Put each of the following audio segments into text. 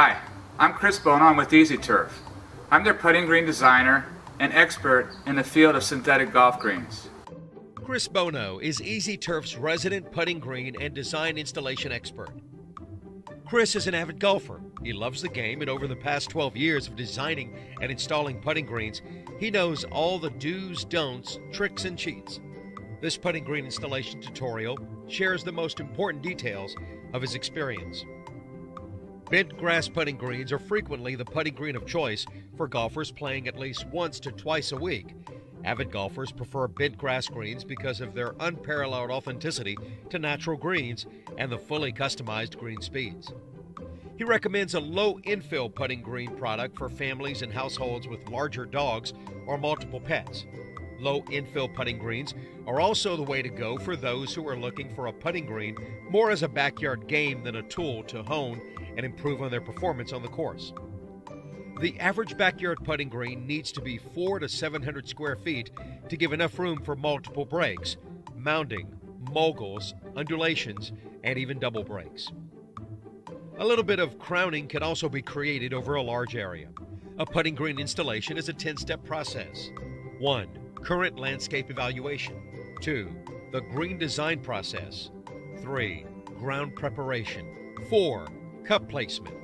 Hi, I'm Chris Bono. I'm with EasyTurf. I'm their putting green designer and expert in the field of synthetic golf greens. Chris Bono is EasyTurf's resident putting green and design installation expert. Chris is an avid golfer. He loves the game, and over the past 12 years of designing and installing putting greens, he knows all the do's, don'ts, tricks, and cheats. This putting green installation tutorial shares the most important details of his experience. Bent grass putting greens are frequently the putting green of choice for golfers playing at least once to twice a week. Avid golfers prefer bent grass greens because of their unparalleled authenticity to natural greens and the fully customized green speeds. He recommends a low infill putting green product for families and households with larger dogs or multiple pets. Low infill putting greens are also the way to go for those who are looking for a putting green more as a backyard game than a tool to hone and improve on their performance on the course. The average backyard putting green needs to be 400 to 700 square feet to give enough room for multiple breaks, mounding, moguls, undulations, and even double breaks. A little bit of crowning can also be created over a large area. A putting green installation is a 10-step process. 1. Current landscape evaluation. 2. The green design process. 3. Ground preparation. 4. Cup placement.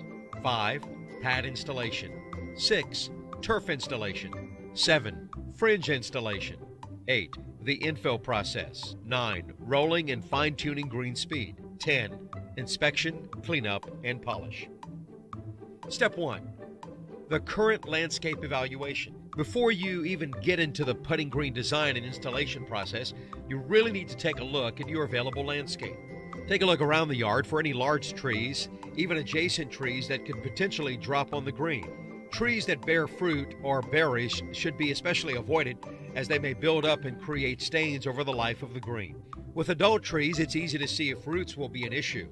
5. Pad installation. 6. Turf installation. 7. Fringe installation. 8. The infill process. 9. Rolling and fine-tuning green speed. 10. Inspection, cleanup, and polish. Step 1. The current landscape evaluation. Before you even get into the putting green design and installation process, you really need to take a look at your available landscape. Take a look around the yard for any large trees, even adjacent trees that could potentially drop on the green. Trees that bear fruit or berries should be especially avoided as they may build up and create stains over the life of the green. With adult trees, it's easy to see if roots will be an issue.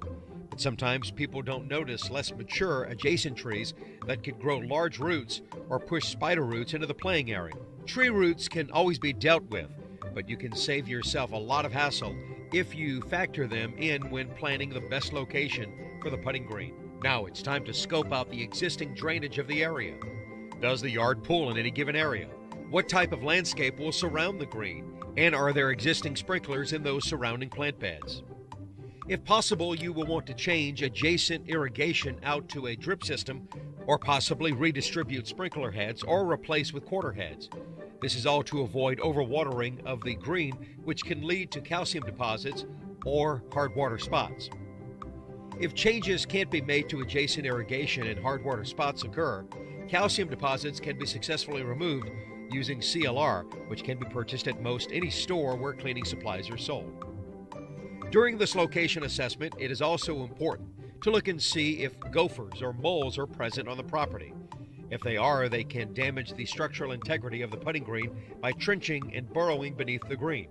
But sometimes people don't notice less mature adjacent trees that could grow large roots or push spider roots into the playing area. Tree roots can always be dealt with, but you can save yourself a lot of hassle if you factor them in when planning the best location for the putting green. Now it's time to scope out the existing drainage of the area. Does the yard pool in any given area? What type of landscape will surround the green? And are there existing sprinklers in those surrounding plant beds? If possible, you will want to change adjacent irrigation out to a drip system or possibly redistribute sprinkler heads or replace with quarter heads. This is all to avoid overwatering of the green, which can lead to calcium deposits or hard water spots. If changes can't be made to adjacent irrigation and hard water spots occur, calcium deposits can be successfully removed using CLR, which can be purchased at most any store where cleaning supplies are sold. During this location assessment, it is also important to look and see if gophers or moles are present on the property. If they are, they can damage the structural integrity of the putting green by trenching and burrowing beneath the green.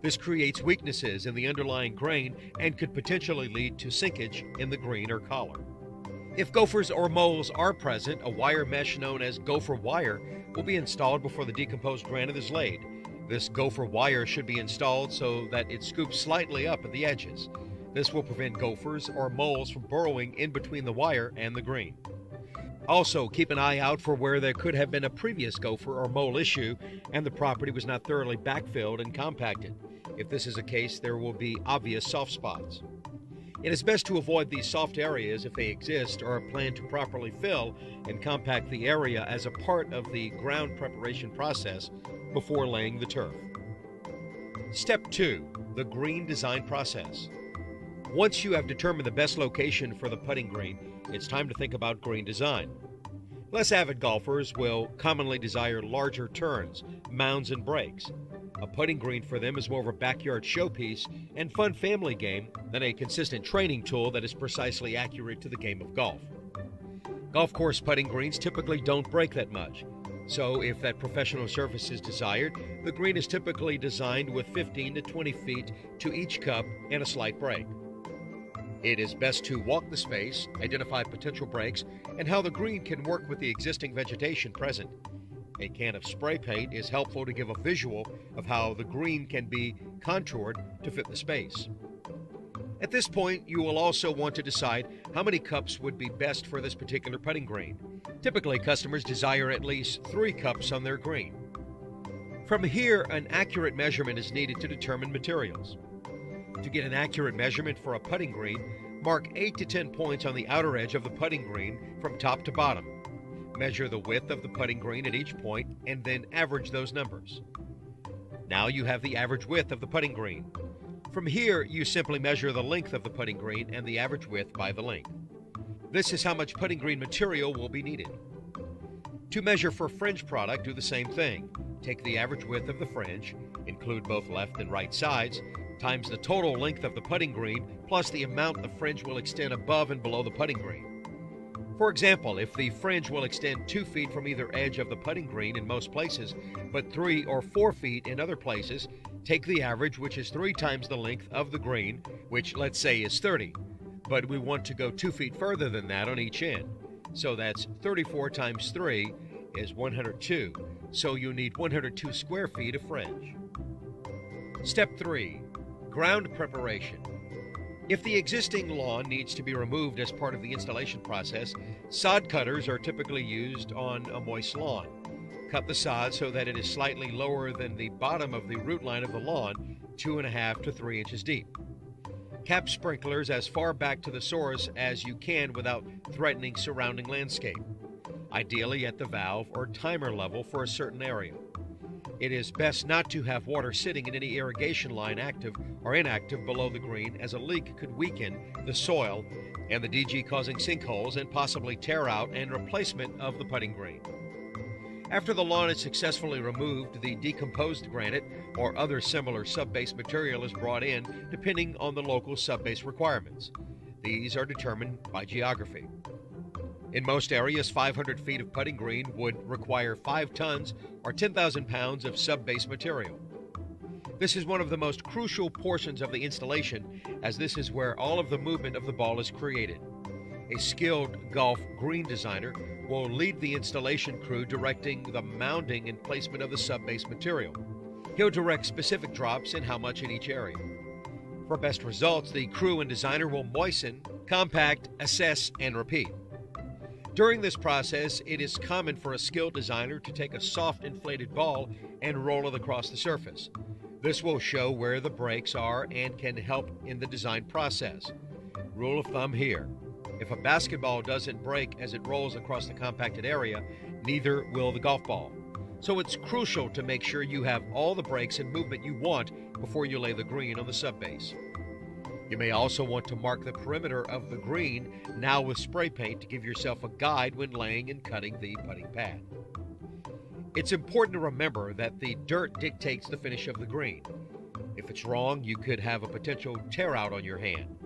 This creates weaknesses in the underlying grain and could potentially lead to sinkage in the green or collar. If gophers or moles are present, a wire mesh known as gopher wire will be installed before the decomposed granite is laid. This gopher wire should be installed so that it scoops slightly up at the edges. This will prevent gophers or moles from burrowing in between the wire and the green. Also, keep an eye out for where there could have been a previous gopher or mole issue and the property was not thoroughly backfilled and compacted. If this is the case, there will be obvious soft spots. It is best to avoid these soft areas if they exist or are planned to properly fill and compact the area as a part of the ground preparation process before laying the turf. Step 2. The green design process. Once you have determined the best location for the putting green, it's time to think about green design. Less avid golfers will commonly desire larger turns, mounds, and breaks. A putting green for them is more of a backyard showpiece and fun family game than a consistent training tool that is precisely accurate to the game of golf. Golf course putting greens typically don't break that much, so if that professional surface is desired, the green is typically designed with 15 to 20 feet to each cup and a slight break. It is best to walk the space, identify potential breaks, and how the green can work with the existing vegetation present. A can of spray paint is helpful to give a visual of how the green can be contoured to fit the space. At this point, you will also want to decide how many cups would be best for this particular putting green. Typically, customers desire at least 3 cups on their green. From here, an accurate measurement is needed to determine materials. To get an accurate measurement for a putting green, mark 8 to 10 points on the outer edge of the putting green from top to bottom. Measure the width of the putting green at each point and then average those numbers. Now you have the average width of the putting green. From here, you simply measure the length of the putting green and the average width by the length. This is how much putting green material will be needed. To measure for fringe product, do the same thing. Take the average width of the fringe, include both left and right sides, times the total length of the putting green, plus the amount the fringe will extend above and below the putting green. For example, if the fringe will extend 2 feet from either edge of the putting green in most places, but 3 or 4 feet in other places, take the average, which is 3 times the length of the green, which let's say is 30. But we want to go 2 feet further than that on each end. So that's 34 times 3 is 102. So you need 102 square feet of fringe. Step 3. Ground preparation. If the existing lawn needs to be removed as part of the installation process, sod cutters are typically used on a moist lawn. Cut the sod so that it is slightly lower than the bottom of the root line of the lawn, 2.5 to 3 inches deep. Cap sprinklers as far back to the source as you can without threatening surrounding landscape, ideally at the valve or timer level for a certain area. It is best not to have water sitting in any irrigation line active or inactive below the green, as a leak could weaken the soil and the DG, causing sinkholes and possibly tear out and replacement of the putting green. After the lawn is successfully removed, the decomposed granite or other similar subbase material is brought in depending on the local subbase requirements. These are determined by geography. In most areas, 500 feet of putting green would require 5 tons or 10,000 pounds of subbase material. This is one of the most crucial portions of the installation, as this is where all of the movement of the ball is created. A skilled golf green designer will lead the installation crew, directing the mounding and placement of the subbase material. He'll direct specific drops and how much in each area. For best results, the crew and designer will moisten, compact, assess, and repeat. During this process, it is common for a skilled designer to take a soft inflated ball and roll it across the surface. This will show where the breaks are and can help in the design process. Rule of thumb here: if a basketball doesn't break as it rolls across the compacted area, neither will the golf ball. So it's crucial to make sure you have all the breaks and movement you want before you lay the green on the subbase. You may also want to mark the perimeter of the green now with spray paint to give yourself a guide when laying and cutting the putting pad. It's important to remember that the dirt dictates the finish of the green. If it's wrong, you could have a potential tear out on your hand.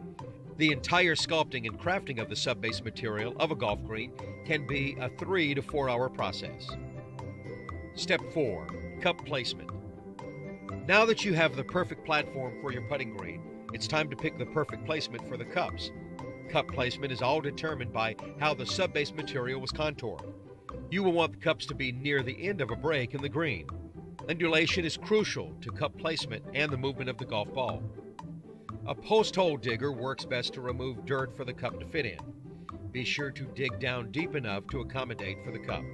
The entire sculpting and crafting of the subbase material of a golf green can be a 3 to 4 hour process. Step 4. Cup placement. Now that you have the perfect platform for your putting green, it's time to pick the perfect placement for the cups. Cup placement is all determined by how the subbase material was contoured. You will want the cups to be near the end of a break in the green. Undulation is crucial to cup placement and the movement of the golf ball. A post hole digger works best to remove dirt for the cup to fit in. Be sure to dig down deep enough to accommodate for the cup.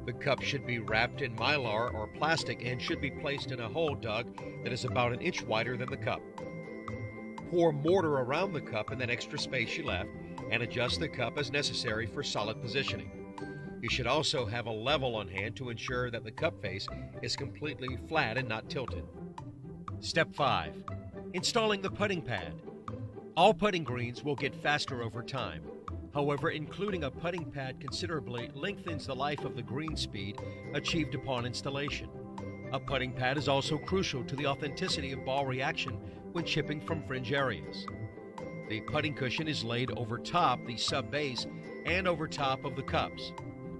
The cup should be wrapped in mylar or plastic and should be placed in a hole dug that is about 1 inch wider than the cup. Pour mortar around the cup in that extra space you left and adjust the cup as necessary for solid positioning. You should also have a level on hand to ensure that the cup face is completely flat and not tilted. Step 5. Installing the putting pad. All putting greens will get faster over time. However, including a putting pad considerably lengthens the life of the green speed achieved upon installation. A putting pad is also crucial to the authenticity of ball reaction when chipping from fringe areas. The putting cushion is laid over top the subbase and over top of the cups.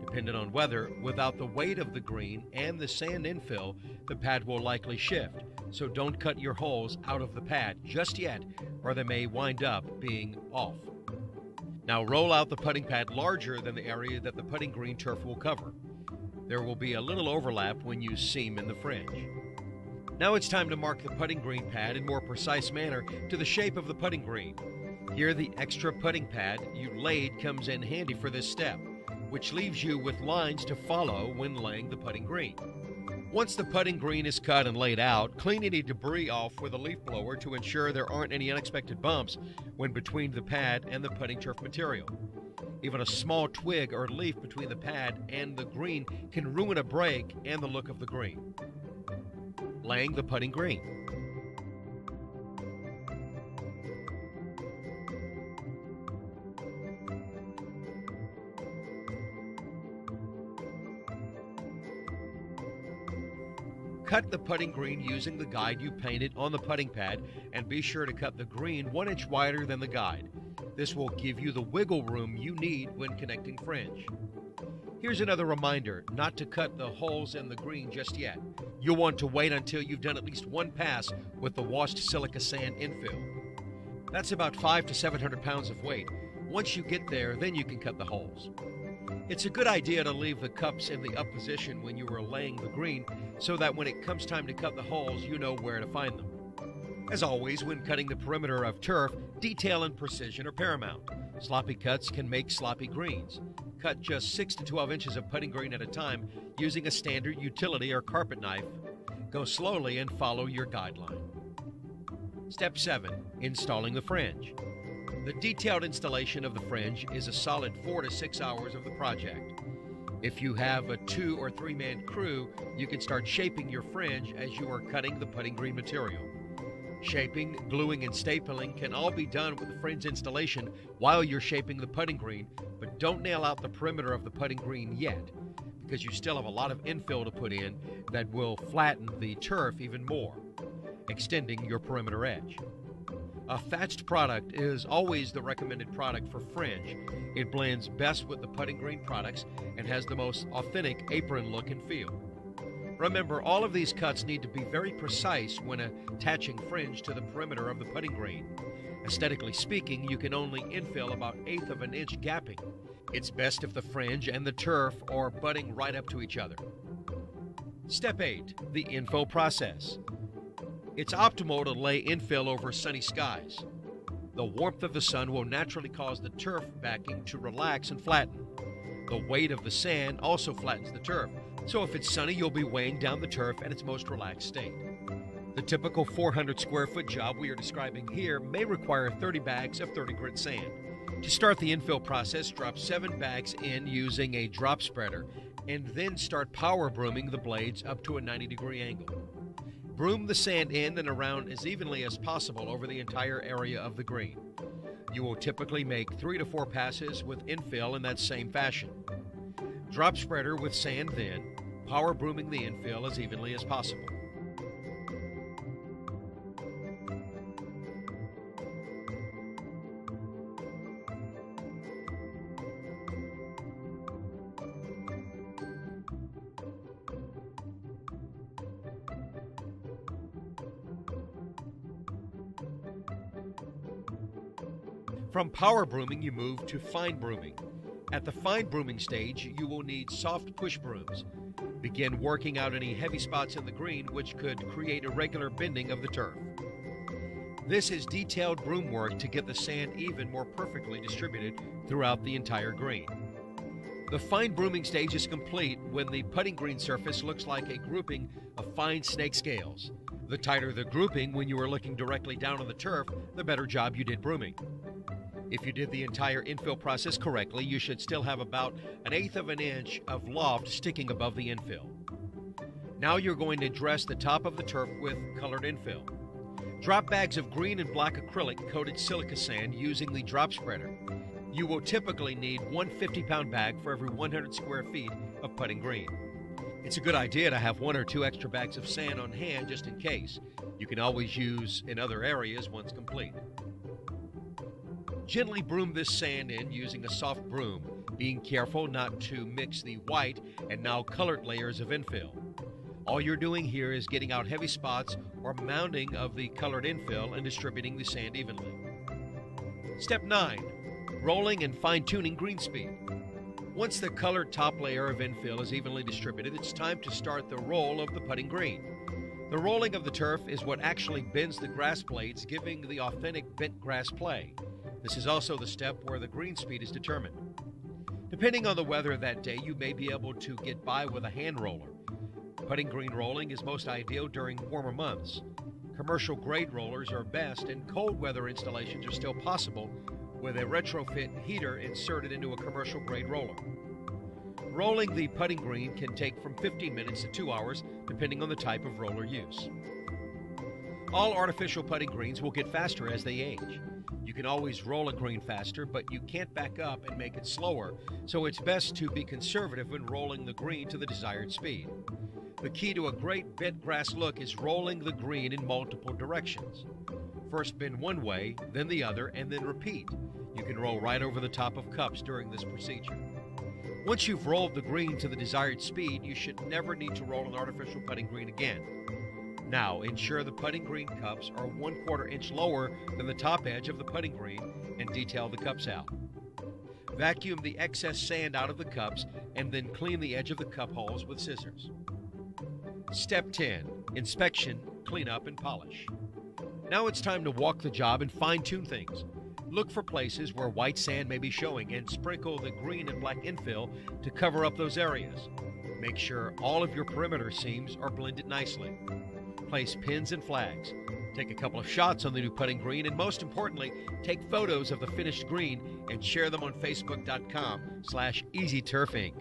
Depending on weather, without the weight of the green and the sand infill, the pad will likely shift, so don't cut your holes out of the pad just yet, or they may wind up being off. Now roll out the putting pad larger than the area that the putting green turf will cover. There will be a little overlap when you seam in the fringe. Now it's time to mark the putting green pad in more precise manner to the shape of the putting green. Here the extra putting pad you laid comes in handy for this step, which leaves you with lines to follow when laying the putting green. Once the putting green is cut and laid out, clean any debris off with a leaf blower to ensure there aren't any unexpected bumps when between the pad and the putting turf material. Even a small twig or leaf between the pad and the green can ruin a break and the look of the green. Laying the putting green. Cut the putting green using the guide you painted on the putting pad, and be sure to cut the green 1 inch wider than the guide. This will give you the wiggle room you need when connecting fringe. Here's another reminder not to cut the holes in the green just yet. You'll want to wait until you've done at least one pass with the washed silica sand infill. That's about 500 to 700 pounds of weight. Once you get there, then you can cut the holes. It's a good idea to leave the cups in the up position when you are laying the green so that when it comes time to cut the holes, you know where to find them. As always, when cutting the perimeter of turf, detail and precision are paramount. Sloppy cuts can make sloppy greens. Cut just 6 to 12 inches of putting green at a time using a standard utility or carpet knife. Go slowly and follow your guideline. Step 7. Installing the fringe. The detailed installation of the fringe is a solid 4 to 6 hours of the project. If you have a 2 or 3 man crew, you can start shaping your fringe as you are cutting the putting green material. Shaping, gluing, and stapling can all be done with the fringe installation while you're shaping the putting green, but don't nail out the perimeter of the putting green yet, because you still have a lot of infill to put in that will flatten the turf even more, extending your perimeter edge. A thatched product is always the recommended product for fringe. It blends best with the putting green products and has the most authentic apron look and feel. Remember, all of these cuts need to be very precise when attaching fringe to the perimeter of the putting green. Aesthetically speaking, you can only infill about 1/8 of an inch gapping. It's best if the fringe and the turf are butting right up to each other. Step 8. The infill process. It's optimal to lay infill over sunny skies. The warmth of the sun will naturally cause the turf backing to relax and flatten. The weight of the sand also flattens the turf, so if it's sunny, you'll be weighing down the turf at its most relaxed state. The typical 400 square foot job we are describing here may require 30 bags of 30 grit sand. To start the infill process, drop 7 bags in using a drop spreader, and then start power brooming the blades up to a 90-degree angle. Broom the sand in and around as evenly as possible over the entire area of the green. You will typically make 3 to 4 passes with infill in that same fashion. Drop spreader with sand then, power brooming the infill as evenly as possible. From power brooming, you move to fine brooming. At the fine brooming stage, you will need soft push brooms. Begin working out any heavy spots in the green which could create irregular bending of the turf. This is detailed broom work to get the sand even more perfectly distributed throughout the entire green. The fine brooming stage is complete when the putting green surface looks like a grouping of fine snake scales. The tighter the grouping when you are looking directly down on the turf, the better job you did brooming. If you did the entire infill process correctly, you should still have about 1/8 of an inch of loft sticking above the infill. Now you're going to dress the top of the turf with colored infill. Drop bags of green and black acrylic coated silica sand using the drop spreader. You will typically need 1 50-pound bag for every 100 square feet of putting green. It's a good idea to have 1 or 2 extra bags of sand on hand just in case. You can always use in other areas once complete. Gently broom this sand in using a soft broom, being careful not to mix the white and now colored layers of infill. All you're doing here is getting out heavy spots or mounding of the colored infill and distributing the sand evenly. Step 9. Rolling and fine-tuning green speed. Once the colored top layer of infill is evenly distributed, it's time to start the roll of the putting green. The rolling of the turf is what actually bends the grass blades, giving the authentic bent grass play. This is also the step where the green speed is determined. Depending on the weather that day, you may be able to get by with a hand roller. Putting green rolling is most ideal during warmer months. Commercial grade rollers are best, and cold weather installations are still possible with a retrofit heater inserted into a commercial grade roller. Rolling the putting green can take from 15 minutes to 2 hours, depending on the type of roller use. All artificial putting greens will get faster as they age. You can always roll a green faster, but you can't back up and make it slower, so it's best to be conservative when rolling the green to the desired speed. The key to a great bent grass look is rolling the green in multiple directions. First bend one way, then the other, and then repeat. You can roll right over the top of cups during this procedure. Once you've rolled the green to the desired speed, you should never need to roll an artificial putting green again. Now, ensure the putting green cups are 1/4 inch lower than the top edge of the putting green and detail the cups out. Vacuum the excess sand out of the cups and then clean the edge of the cup holes with scissors. Step 10. Inspection, cleanup, and polish. Now it's time to walk the job and fine-tune things. Look for places where white sand may be showing and sprinkle the green and black infill to cover up those areas. Make sure all of your perimeter seams are blended nicely. Place pins and flags. Take a couple of shots on the new putting green, and most importantly, take photos of the finished green and share them on Facebook.com/EasyTurf Inc.